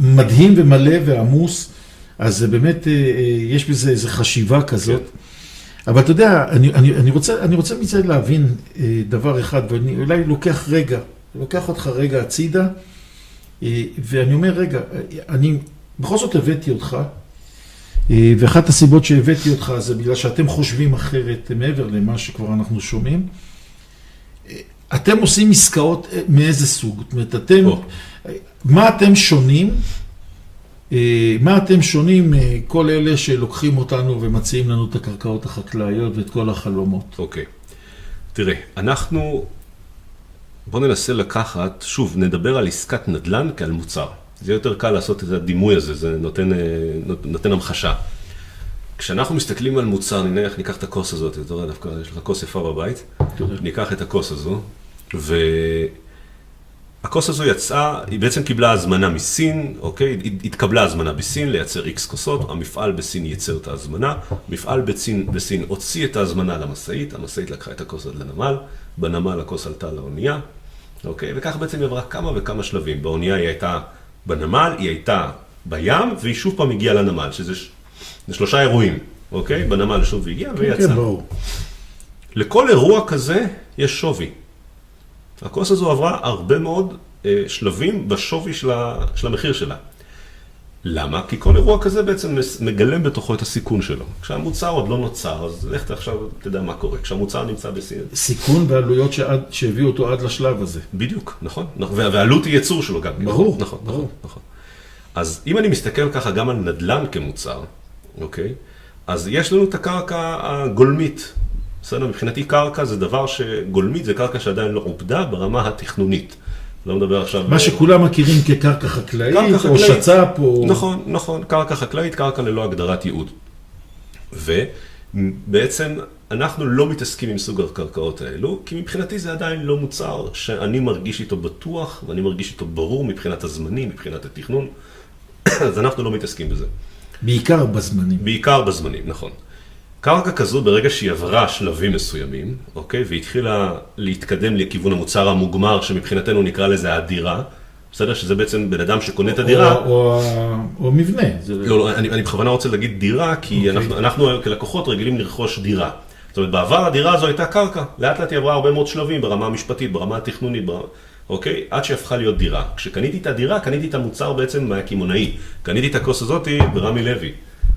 מדהים ומלא ועמוס, אז באמת יש בזה איזו חשיבה כזאת. אבל אתה יודע, אני רוצה מצד להבין דבר אחד, ואני אולי לוקח אותך רגע הצידה, ואני אומר, רגע, אני בכל זאת הבאתי אותך, ואחת הסיבות שהבאתי אותך זה בגלל שאתם חושבים אחרת מעבר למה שכבר אנחנו שומעים. אתם עושים עסקאות מאיזה סוג? זאת אומרת, מה אתם שונים? מה אתם שונים מכל אלה שלוקחים אותנו ומציעים לנו את הקרקעות החקלאיות ואת כל החלומות? אוקיי. תראה, בוא ננסה לקחת, שוב, נדבר על עסקת נדל"ן כעל מוצר. זה יותר קל לעשות את הדימוי הזה, זה נותן המחשה. כשאנחנו מסתכלים על מוצר, נניח, ניקח את הכוס הזאת, אתה רואה דווקא, יש לך כוס יפה בבית, ניקח את הכוס הזו, והכוס הזו יצאה, היא בעצם קיבלה הזמנה מסין, אוקיי? התקבלה הזמנה בסין לייצר X כוסות, המפעל בסין ייצר את ההזמנה, מפעל בסין הוציא את ההזמנה למשאית, המשאית לקחה את הכוס עד לנמל, בנמל הכוס עלתה לאונייה, אוקיי? וכך בעצם היא עברה כמה וכמה שלבים. באונייה היא הייתה בנמל, היא הייתה בים, והיא שוב פעם הגיעה לנמל, שזה 3 אירועים, אוקיי? בנמל שוב היא הגיעה ויצאה. כן, ברור. לכל אירוע כזה יש שווי. הכוס הזו עברה הרבה מאוד שלבים בשווי של המחיר שלה. למה? כי כל אירוע כזה בעצם מגלם בתוכו את הסיכון שלו. כשהמוצר עוד לא נוצר, אז לך עכשיו תדע מה קורה. כשהמוצר נמצא בסין. סיכון ועלויות שהביאו אותו עד לשלב הזה. בדיוק, נכון. והעלות היא ייצור שלו גם. ברור, נכון, ברור. נכון. אז אם אני מסתכל ככה גם על נדל"ן כמוצר, אוקיי? אז יש לנו את הקרקע הגולמית. בסדר, מבחינתי קרקע זה דבר שגולמית זה קרקע שעדיין לא עובדה ברמה התכנונית. לא מדבר עכשיו... מה שכולם מכירים כקרקע חקלאית, או שצ"פ, או... נכון, קרקע חקלאית, קרקע ללא הגדרת ייעוד. ובעצם אנחנו לא מתעסקים עם סוג הקרקעות האלו, כי מבחינתי זה עדיין לא מוצר שאני מרגיש איתו בטוח, ואני מרגיש איתו ברור מבחינת הזמנים, מבחינת התכנון, אז אנחנו לא מתעסקים בזה. בעיקר בזמנים, נכון. קרקע כזו ברגע שהיא עברה שלבים מסוימים, אוקיי? והתחילה להתקדם לכיוון המוצר המוגמר, שמבחינתנו נקרא לזה הדירה, בסדר? שזה בעצם בן אדם שקונה את הדירה. או מבנה. לא, אני בכוונה רוצה להגיד דירה, כי אנחנו כלקוחות רגילים לרכוש דירה. זאת אומרת, בעבר הדירה הזו הייתה קרקע, לאט לאט היא עברה הרבה מאוד שלבים, ברמה המשפטית, ברמה התכנונית, אוקיי? עד שהפכה להיות דירה. כשקניתי את הדירה, קניתי את המוצר בעצם מהקימונאי. קניתי את הכוס הזאת ברמי לוי.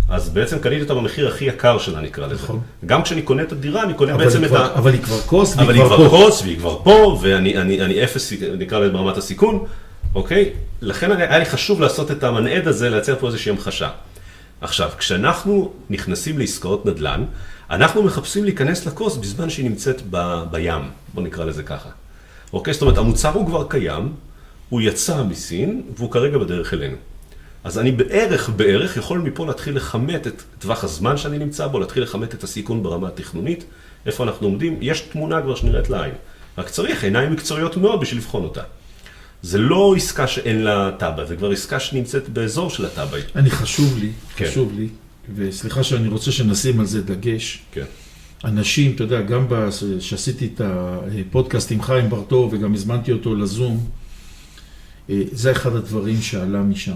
אז בעצם קניתי אותה במחיר הכי יקר שלה, נקרא לזה. גם כשאני קונה את הדירה, אני קונה בעצם את ה... אבל היא כבר כוס, אבל היא כבר כוס, והיא כבר פה, ואני אפס, נקרא לזה ברמת הסיכון, אוקיי? לכן היה לי חשוב לעשות את המנעד הזה, לייצר פה איזושהי המחשה. עכשיו, כשאנחנו נכנסים לעסקאות נדל"ן, אנחנו מחפשים להיכנס לכוס בזמן שהיא נמצאת בים, בוא נקרא לזה ככה. אוקיי? זאת אומרת, המוצר הוא כבר קיים, הוא יצא מסין, והוא כרגע בדרך אלינו. אז אני בערך יכול מפה להתחיל לחמת את טווח הזמן שאני נמצא בו, להתחיל לחמת את הסיכון ברמה התכנונית, איפה אנחנו עומדים, יש תמונה כבר שנראית לעין. רק צריך עיניים מקצועיות מאוד בשביל לבחון אותה. זה לא עסקה שאין לה טאבה, זה כבר עסקה שנמצאת באזור של הטאבה. חשוב לי, וסליחה שאני רוצה שנשים על זה דגש. כן. אנשים, אתה יודע, גם שעשיתי את הפודקאסט עם חיים ברטו וגם הזמנתי אותו לזום, זה אחד הדברים שעלה משם.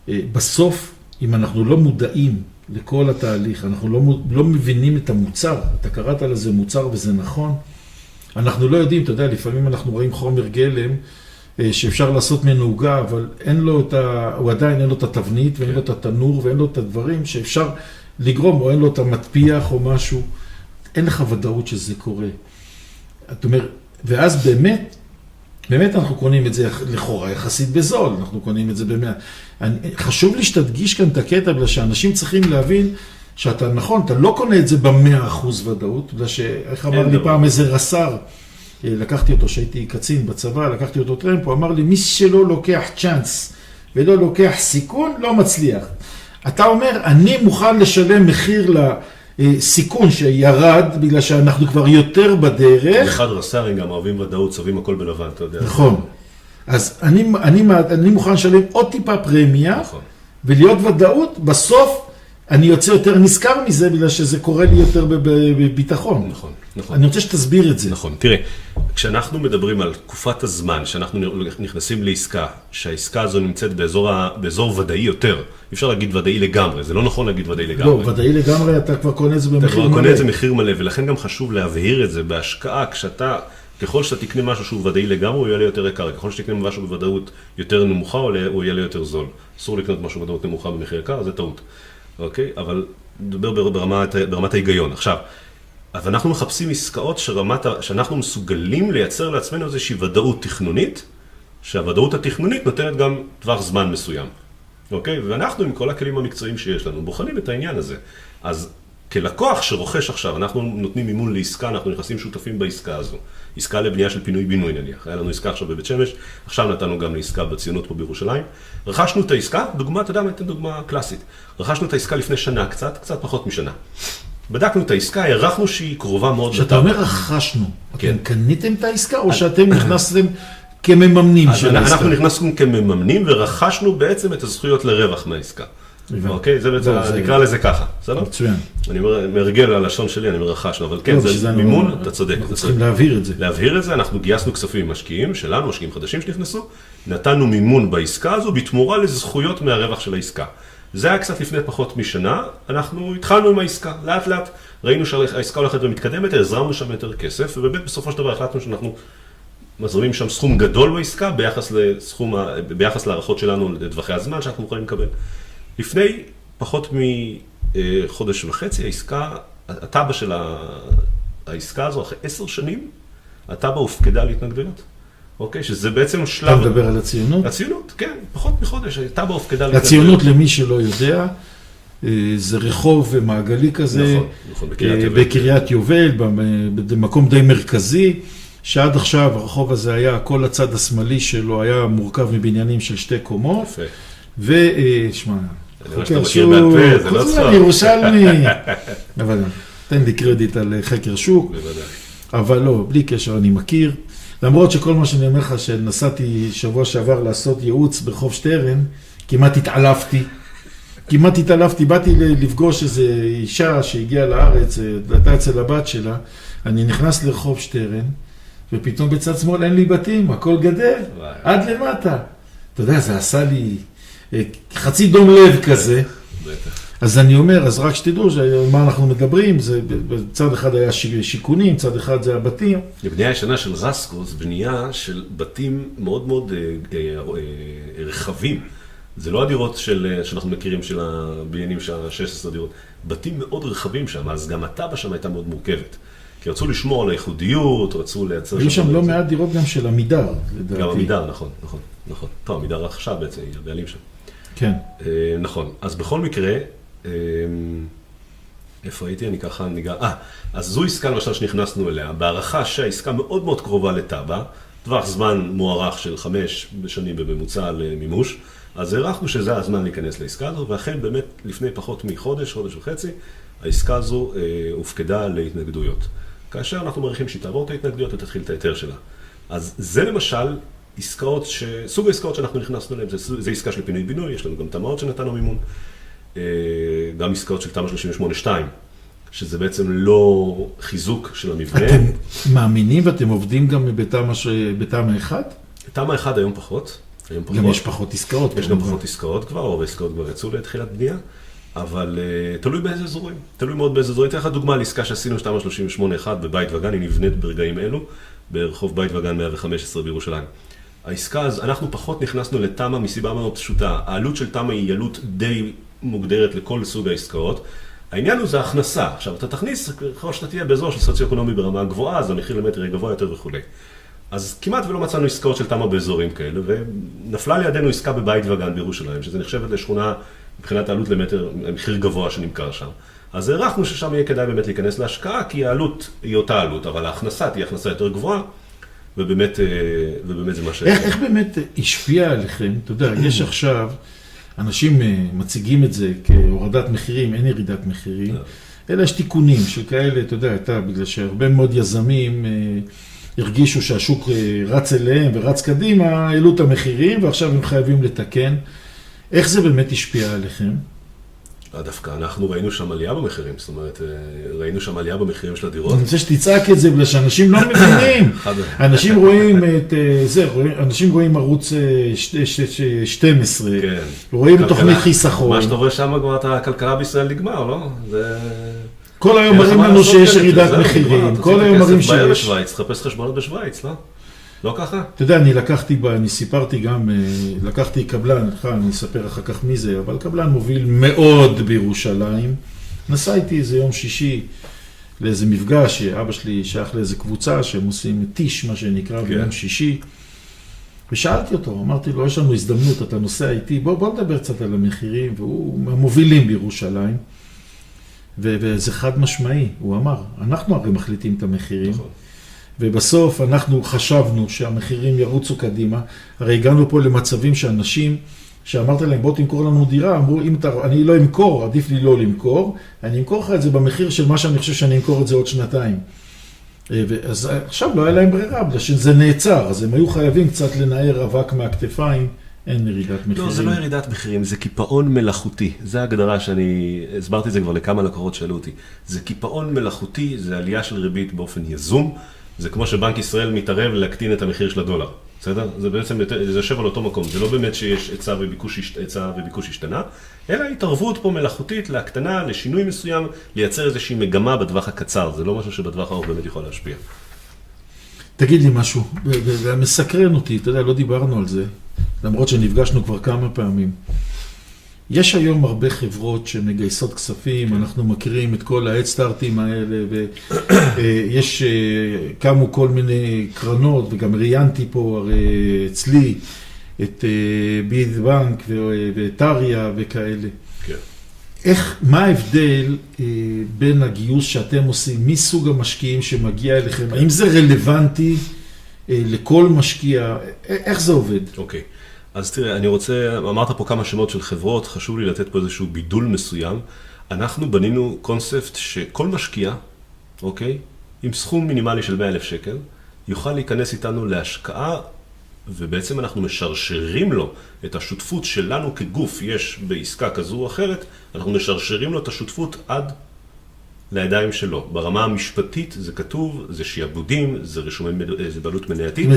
שבסוף, אם אנחנו לא מודעים לכל התהליך, אנחנו לא מבינים את המוצר, אתה קראת לזה מוצר וזה נכון, אנחנו לא יודעים, אתה יודע, לפעמים אנחנו רואים חומר גלם שאפשר לעשות מנהוגה, אבל הוא עדיין אין לו את התבנית ואין לו את התנור ואין לו את הדברים שאפשר לגרום, או אין לו את המטפיח או משהו, אין לך ודאות שזה קורה. זאת אומרת, ואז באמת אנחנו קונים את זה לכאורה יחסית בזול, אנחנו קונים את זה חשוב לי שתדגיש כאן את הקטע, בגלל שאנשים צריכים להבין שאתה נכון, אתה לא קונה את זה ב100% ודאות, בגלל שאיך אמר לי פעם איזה רס"ר, לקחתי אותו שהייתי קצין בצבא, לקחתי אותו טרמפ, הוא אמר לי, מי שלא לוקח צ'אנס ולא לוקח סיכון, לא מצליח. אתה אומר, אני מוכן לשלם מחיר לסיכון שירד, בגלל שאנחנו כבר יותר בדרך. אחד רס"רים גם אוהבים ודאות, צובעים הכל בלבן, אתה יודע. נכון. אז אני מוכן לשלם עוד טיפה פרמיה, נכון. ולהיות ודאות, בסוף אני יוצא יותר נזכר מזה, בגלל שזה קורה לי יותר בביטחון. נכון, נכון. אני רוצה שתסביר את זה. נכון, תראה, כשאנחנו מדברים על תקופת הזמן, שאנחנו נכנסים לעסקה, שהעסקה הזו נמצאת באזור ודאי יותר, אי אפשר להגיד ודאי לגמרי, זה לא נכון להגיד ודאי לגמרי. לא, ודאי לגמרי, אתה כבר קונה את זה במחיר מלא. אתה כבר קונה את זה במחיר מלא, ולכן גם חשוב להבהיר את זה בהשקעה, ככל שאתה תקנה משהו שהוא ודאי לגמרי, הוא יהיה לי יותר יקר, ככל שתקנה משהו בוודאות יותר נמוכה, הוא יהיה לי יותר זול. אסור לקנות משהו בוודאות נמוכה במחיר יקר, זה טעות. אוקיי? אבל נדבר ברמת ההיגיון. עכשיו, אז אנחנו מחפשים עסקאות שאנחנו מסוגלים לייצר לעצמנו איזושהי ודאות תכנונית, שהוודאות התכנונית נותנת גם טווח זמן מסוים. אוקיי? ואנחנו עם כל הכלים המקצועיים שיש לנו, בוחנים את העניין הזה. אז כלקוח שרוכש עכשיו, אנחנו נותנים מימון לעסקה, אנחנו נכנסים שותפים בעסקה הזו. עסקה לבנייה של פינוי-בינוי נניח. היה לנו עסקה עכשיו בבית שמש, עכשיו נתנו גם לעסקה בציונות פה בירושלים. רכשנו את העסקה, דוגמה, אתה יודע מה, ניתן דוגמה קלאסית. רכשנו את העסקה לפני שנה, קצת פחות משנה. בדקנו את העסקה, הערכנו שהיא קרובה מאוד לתב"ע. שאתה אומר רכשנו, כן. אתם קניתם את העסקה או שאתם נכנסתם כמממנים של העסקה? אנחנו נכנסנו כמממנים ורכשנו בעצם את הזכויות לרווח מהעסקה. אוקיי? זה בעצם, נקרא לזה ככה, בסדר? מצוין. אני מרגל על הלשון שלי, אני מרכשנו, אבל כן, זה מימון, אתה צודק. אנחנו צריכים להבהיר את זה. להבהיר את זה, אנחנו גייסנו כספים משקיעים שלנו, משקיעים חדשים שנכנסו, נתנו מימון בעסקה הזו בתמורה לזכויות מהרווח של העסקה. זה היה קצת לפני פחות משנה, אנחנו התחלנו עם העסקה, לאט לאט ראינו שהעסקה הולכת ומתקדמת, הזרמנו שם יותר כסף, ובאמת בסופו של דבר החלטנו שאנחנו מזרימים שם סכום גדול בעסקה, ביחס לערכות שלנו לטווחי הזמן שאנחנו יכולים לקבל. לפני פחות מחודש וחצי, הטאבע של העסקה הזו, אחרי 10 שנים, הטאבע הופקדה להתנגדויות. אוקיי? שזה בעצם שלב... אתה מדבר על הציונות? הציונות, כן, פחות מחודש, הטאבע הופקדה להתנגדויות. הציונות, למי שלא יודע, זה רחוב מעגלי כזה, נכון, בקריית יובל, במקום די מרכזי, שעד עכשיו הרחוב הזה היה, כל הצד השמאלי שלו היה מורכב מבניינים של 2 קומות, ושמע, חוקר שוק, חוץ מן ירושלמי, אבל תן לי קרדיט על חקר שוק, אבל לא, בלי קשר אני מכיר, למרות שכל מה שאני אומר לך שנסעתי שבוע שעבר לעשות ייעוץ ברחוב שטרן, כמעט התעלפתי, באתי לפגוש איזו אישה שהגיעה לארץ, הייתה אצל הבת שלה, אני נכנס לרחוב שטרן, ופתאום בצד שמאל אין לי בתים, הכל גדל, עד למטה. אתה יודע, זה עשה לי חצי דום לב כזה. אז אני אומר, אז רק שתדעו מה אנחנו מדברים, בצד אחד היה שיכונים, צד אחד זה הבתים. בנייה ישנה של רסקו, זה בנייה של בתים מאוד מאוד רחבים. זה לא הדירות שאנחנו מכירים של הבניינים של 16 דירות. בתים מאוד רחבים שם, אז גם הטאבע שם הייתה מאוד מורכבת. כי רצו לשמור על הייחודיות, רצו לייצר... היו שם לא מעט דירות גם של עמידר, לדעתי. גם עמידר, נכון. טוב, עמידר רכשה בעצם, היא הבעלים שם. כן. נכון. אז בכל מקרה, איפה הייתי? אני ככה ניגע... אז זו עסקה למשל שנכנסנו אליה, בהערכה שהעסקה מאוד מאוד קרובה לטאבע, טווח זמן מוערך של 5 שנים בממוצע למימוש, אז הערכנו שזה הזמן להיכנס לעסקה הזו, ואכן באמת לפני פחות מחודש וחצי, העסקה הזו הופקדה להתנגדויות. כאשר אנחנו מעריכים שהיא תעבור את ההתנגדויות ותתחיל את היתר שלה. אז זה למשל סוג העסקאות שאנחנו נכנסנו אליהן, זה עסקה של פינוי-בינוי, יש לנו גם תמ"אות שנתנו מימון, גם עסקאות של תמ"א 38-2, שזה בעצם לא חיזוק של המבנה. אתם מאמינים ואתם עובדים גם בתמ"א 1? בתמ"א 1 היום פחות. גם יש פחות עסקאות. יש גם פחות עסקאות כבר, או עסקאות כבר יצאו לתחילת בנייה, אבל תלוי באיזה אזורים. תלוי מאוד באיזה אזורים. אתן לך דוגמה על עסקה שעשינו תמ"א 38-1 בבית וגן, היא נבנית ברגעים אלו, ברחוב בית וגן 115 בירושלים. העסקה, אז אנחנו פחות נכנסנו לתמ"א מסיבה מאוד פשוטה. העלות של תמ"א היא עלות די מוגדרת לכל סוג העסקאות. העניין הוא זה הכנסה. עכשיו, אתה תכניס, ככל שאתה תהיה באזור של סוציו-אקונומי ברמה גבוהה, אז המחיר למטר יהיה גבוה יותר וכו'. אז כמעט ולא מצאנו עסקאות של תמ"א באזורים כאלה, ונפלה לידינו עסקה בבית וגן בירושלים, שזה נחשבת לשכונה מבחינת העלות למטר, מחיר גבוה שנמכר שם. אז הערכנו ששם יהיה כדאי באמת להיכנס להשקעה, כי העלות היא אותה עלות, אבל ההכנסה תהיה הכנסה יותר גבוהה, ובאמת זה מה ש... איך באמת השפיע עליכם? אתה יודע, יש עכשיו אנשים מציגים את זה כהורדת מחירים, אין ירידת מחירים, אלא יש תיקונים של כאלה, אתה יודע, בגלל שהרבה מאוד יזמים הרגישו שהשוק רץ אליהם ורץ קדימה, העלו את המחירים ועכשיו הם חייבים לתקן. איך זה באמת השפיע עליכם? דווקא אנחנו ראינו שם עלייה במחירים, זאת אומרת, ראינו שם עלייה במחירים של הדירות. אני רוצה שתצעק את זה, בגלל שאנשים לא מבינים. אנשים רואים את זה, אנשים רואים ערוץ 12, רואים את תוכנית חיסכון. מה שאתה רואה שם, כבר הכלכלה בישראל נגמר, לא? כל היום מראים לנו שיש ירידת מחירים, כל היום מראים שיש. בעיה בשוויץ, תחפש חשבונות בשוויץ, לא? לא ככה? אתה יודע, אני סיפרתי גם, לקחתי קבלן, אני אספר אחר כך מי זה, אבל קבלן מוביל מאוד בירושלים. נסעתי איזה יום שישי לאיזה מפגש, אבא שלי שייך לאיזה קבוצה שהם עושים טיש, מה שנקרא, ביום שישי. ושאלתי אותו, אמרתי לו, יש לנו הזדמנות, אתה נוסע איתי, בוא נדבר קצת על המחירים, והוא מובילים בירושלים. וזה חד משמעי, הוא אמר, אנחנו הרי מחליטים את המחירים. ובסוף אנחנו חשבנו שהמחירים ירוצו קדימה, הרי הגענו פה למצבים שאנשים, שאמרת להם בוא תמכור לנו דירה, אמרו אני לא אמכור, עדיף לי לא למכור, אני אמכור לך את זה במחיר של מה שאני חושב שאני אמכור את זה עוד שנתיים. אז עכשיו לא היה להם ברירה, בגלל שזה נעצר, אז הם היו חייבים קצת לנער אבק מהכתפיים, אין ירידת מחירים. לא, זה לא ירידת מחירים, זה קיפאון מלאכותי. זה ההגדרה שאני, הסברתי את זה כבר לכמה לקוחות שאלו אותי. זה קיפאון מלאכותי, זה עלייה של ריבית באופן יזום. זה כמו שבנק ישראל מתערב להקטין את המחיר של הדולר. בסדר? זה בעצם, זה יושב על אותו מקום. זה לא באמת שיש היצע וביקוש השתנה, אלא התערבות פה מלאכותית להקטנה, לשינוי מסוים, לייצר איזושהי מגמה בטווח הקצר. זה לא משהו שבטווח הארוך באמת יכול להשפיע. תגיד לי משהו, זה מסקרן אותי, אתה יודע, לא דיברנו על זה, למרות שנפגשנו כבר כמה פעמים. יש היום הרבה חברות שמגייסות כספים, אנחנו מכירים את כל ההדסטארטים האלה, ויש, קמו כל מיני קרנות, וגם ראיינתי פה הרי אצלי את ביט בנק וטריה וכאלה. כן. מה ההבדל בין הגיוס שאתם עושים, מי סוג המשקיעים שמגיע אליכם? האם זה רלוונטי לכל משקיע? איך זה עובד? אוקיי. אז תראה, אני רוצה, אמרת פה כמה שמות של חברות, חשוב לי לתת פה איזשהו בידול מסוים. אנחנו בנינו קונספט שכל משקיע, אוקיי, עם סכום מינימלי של 100,000 שקל, יוכל להיכנס איתנו להשקעה, ובעצם אנחנו משרשרים לו את השותפות שלנו כגוף, יש בעסקה כזו או אחרת, אנחנו משרשרים לו את השותפות עד לידיים שלו. ברמה המשפטית זה כתוב, זה שיעבודים, זה בעלות מנייתית.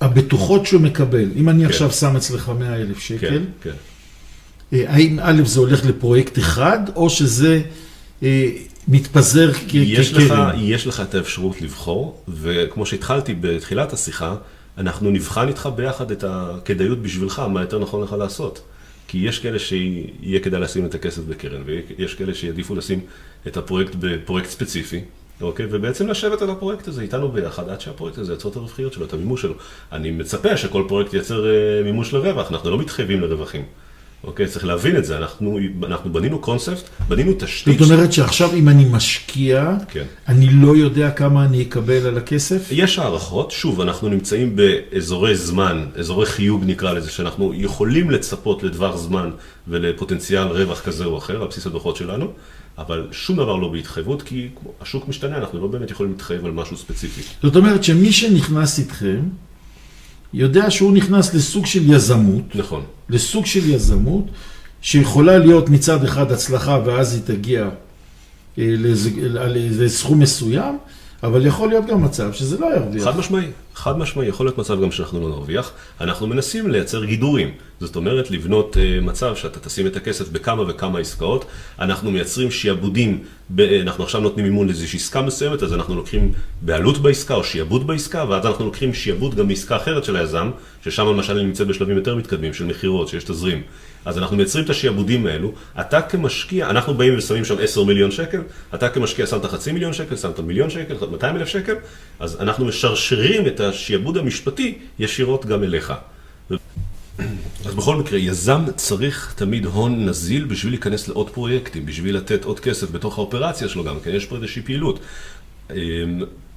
הבטוחות שהוא מקבל, אם אני עכשיו שם אצלך 100,000 שקל, כן. האם א' זה הולך לפרויקט אחד, או שזה מתפזר כקרן? יש לך את האפשרות לבחור, וכמו שהתחלתי בתחילת השיחה, אנחנו נבחן איתך ביחד את הכדאיות בשבילך, מה יותר נכון לך לעשות. כי יש כאלה שיהיה כדאי לשים את הכסף בקרן, ויש כאלה שיעדיפו לשים את הפרויקט בפרויקט ספציפי, אוקיי? ובעצם לשבת על הפרויקט הזה איתנו ביחד, עד שהפרויקט הזה יצר את הרווחיות שלו, את המימוש שלו. אני מצפה שכל פרויקט ייצר מימוש לרווח, אנחנו לא מתחייבים לרווחים. אוקיי, צריך להבין את זה, אנחנו בנינו קונספט, בנינו תשתית. זאת אומרת שעכשיו אם אני משקיע, אני לא יודע כמה אני אקבל על הכסף? יש הערכות, שוב, אנחנו נמצאים באזורי זמן, אזורי חיוג נקרא לזה, שאנחנו יכולים לצפות לדבר זמן ולפוטנציאל רווח כזה או אחר, על בסיס הדוחות שלנו, אבל שום דבר לא בהתחייבות, כי השוק משתנה, אנחנו לא באמת יכולים להתחייב על משהו ספציפי. זאת אומרת שמי שנכנס איתכם, יודע שהוא נכנס לסוג של יזמות. נכון. לסוג של יזמות, שיכולה להיות מצד אחד הצלחה, ואז היא תגיע לסכום מסוים, אבל יכול להיות גם מצב שזה לא ירוויח. חד משמעי, יכול להיות מצב גם שאנחנו לא נרוויח. אנחנו מנסים לייצר גידורים. זאת אומרת, לבנות מצב שאתה תשים את הכסף בכמה וכמה עסקאות. אנחנו מייצרים שיעבודים, אנחנו עכשיו נותנים מימון לאיזושהי עסקה מסוימת, אז אנחנו לוקחים בעלות בעסקה או שיעבוד בעסקה, ואז אנחנו לוקחים שיעבוד גם בעסקה אחרת של היזם, ששם למשל אני נמצא בשלבים יותר מתקדמים, של מחירות, שיש תזרים. אז אנחנו מייצרים את השיעבודים האלו, אתה כמשקיע, אנחנו באים ושמים שם 10 מיליון שקל, אתה כמשקיע שמת 500,000 שקל, שמת 1,000,000 שקל, 200,000 שקל, אז אנחנו משרשרים את השיעבוד המשפטי ישירות גם אליך. אז בכל מקרה, יזם צריך תמיד הון נזיל בשביל להיכנס לעוד פרויקטים, בשביל לתת עוד כסף בתוך האופרציה שלו גם, כי יש פה איזושהי פעילות.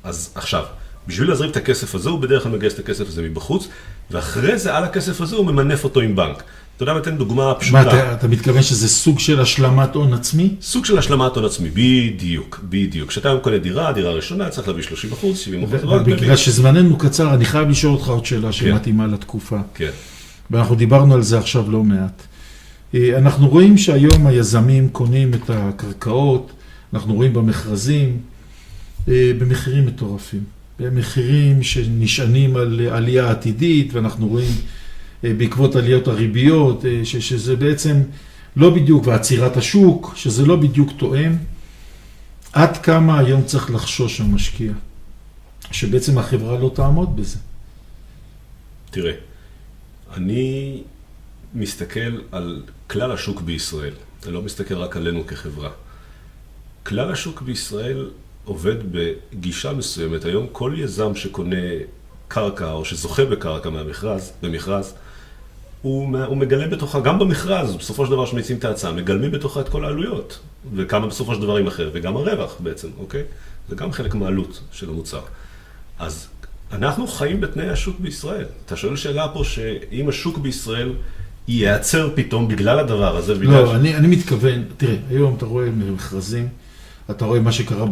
אז עכשיו, בשביל להזרים את הכסף הזה, הוא בדרך כלל מגייס את הכסף הזה מבחוץ, ואחרי זה על הכסף הזה הוא ממנף אותו עם בנק. אתה יודע, נתן דוגמה פשוטה. מה, אתה מתכוון שזה סוג של השלמת הון עצמי? סוג של השלמת הון עצמי, בדיוק. כשאתה קונה דירה ראשונה, צריך להביא 30%, 70%. בגלל שזמננו קצר, אני חייב לשאול אותך עוד שאלה שמתאימה לתקופה. כן. ואנחנו דיברנו על זה עכשיו לא מעט. אנחנו רואים שהיום היזמים קונים את הקרקעות, אנחנו רואים במכרזים, במחירים מטורפים. במחירים שנשענים על עלייה עתידית, ואנחנו רואים בעקבות עליות הריביות, שזה בעצם לא בדיוק, ועצירת השוק, שזה לא בדיוק תואם. עד כמה היום צריך לחשוש המשקיע, שבעצם החברה לא תעמוד בזה? תראה, אני מסתכל על כלל השוק בישראל, אני לא מסתכל רק עלינו כחברה. כלל השוק בישראל עובד בגישה מסוימת. היום כל יזם שקונה קרקע או שזוכה בקרקע במכרז, הוא מגלה בתוכה, גם במכרז, בסופו של דבר שמציעים את ההצעה, מגלמים בתוכה את כל העלויות, וכמה בסופו של דבר עם אחר, וגם הרווח בעצם, אוקיי? זה גם חלק מהעלות של המוצר. אז אנחנו חיים בתנאי השוק בישראל. אתה שואל שאלה פה שאם השוק בישראל ייעצר פתאום בגלל הדבר הזה, לא, אני מתכוון, תראה, היום אתה רואה מכרזים, אתה רואה מה שקרה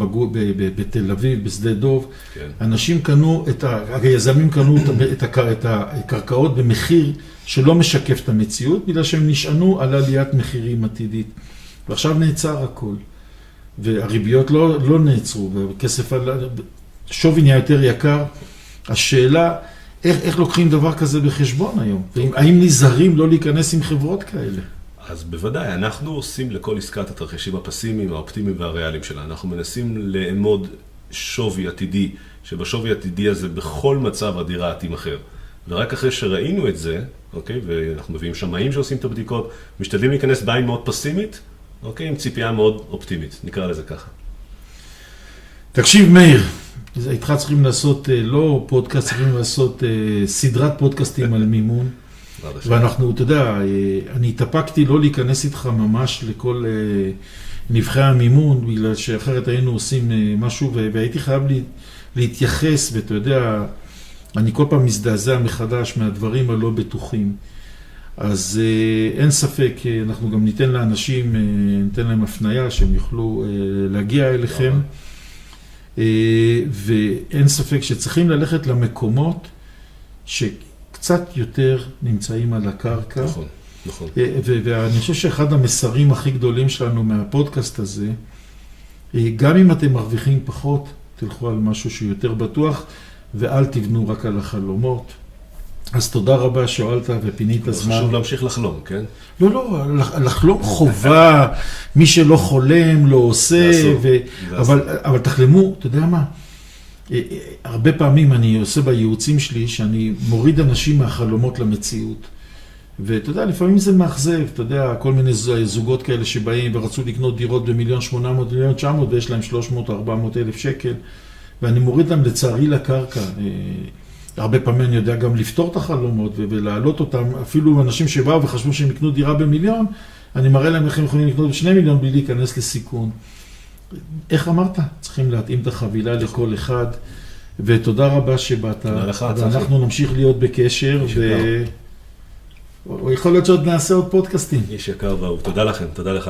בתל אביב, בשדה דוב, כן. אנשים קנו, היזמים קנו את הקרקעות במחיר שלא משקף את המציאות, בגלל שהם נשענו על עליית מחירים עתידית. ועכשיו נעצר הכל. והריביות לא נעצרו, וכסף שווי נהיה יותר יקר. השאלה, איך לוקחים דבר כזה בחשבון היום? האם נזהרים לא להיכנס עם חברות כאלה? אז בוודאי, אנחנו עושים לכל עסקת התרחישים הפסימיים, האופטימיים והריאליים שלה. אנחנו מנסים לאמוד שווי עתידי, שבשווי עתידי הזה בכל מצב הדירה תימכר. ורק אחרי שראינו את זה, אוקיי, ואנחנו מביאים שמאים שעושים את הבדיקות, משתדלים להיכנס בעין מאוד פסימית, אוקיי, עם ציפייה מאוד אופטימית, נקרא לזה ככה. תקשיב מאיר, איתך צריכים לעשות, לא פודקאסט, צריכים לעשות סדרת פודקאסטים על מימון. ואנחנו, אתה יודע, אני התאפקתי לא להיכנס איתך ממש לכל נבחי המימון, בגלל שאחרת היינו עושים משהו, והייתי חייב להתייחס, ואתה יודע, אני כל פעם מזדעזע מחדש מהדברים הלא בטוחים. אז אין ספק, אנחנו גם ניתן לאנשים, ניתן להם הפנייה שהם יוכלו להגיע אליכם, ואין ספק שצריכים ללכת למקומות קצת יותר נמצאים על הקרקע. נכון, נכון. ואני חושב שאחד המסרים הכי גדולים שלנו מהפודקאסט הזה, גם אם אתם מרוויחים פחות, תלכו על משהו שהוא יותר בטוח, ואל תבנו רק על החלומות. אז תודה רבה שהועלת ופינית זמן. חשוב להמשיך לחלום, כן? לא, לחלום חובה, מי שלא חולם, לא עושה, אבל תחלמו, אתה יודע מה? הרבה פעמים אני עושה בייעוצים שלי שאני מוריד אנשים מהחלומות למציאות. ואתה יודע, לפעמים זה מאכזב, אתה יודע, כל מיני זוגות כאלה שבאים ורצו לקנות דירות ב1,800,000, 1,900,000, ויש להם 300,000-400,000 שקל, ואני מוריד them לצערי לקרקע. הרבה פעמים אני יודע גם לפתור את החלומות ולהעלות אותם, אפילו אנשים שבאו וחשבו שהם יקנו דירה ב1,000,000, אני מראה להם איך הם יכולים לקנות ב2,000,000 בלי להיכנס לסיכון. איך אמרת? צריכים להתאים את החבילה לכל אחד, ותודה רבה שבאת. ואנחנו נמשיך להיות בקשר, ויכול להיות שעוד נעשה עוד פודקאסטים. איש יקר ואהוב, תודה לכם, תודה לך.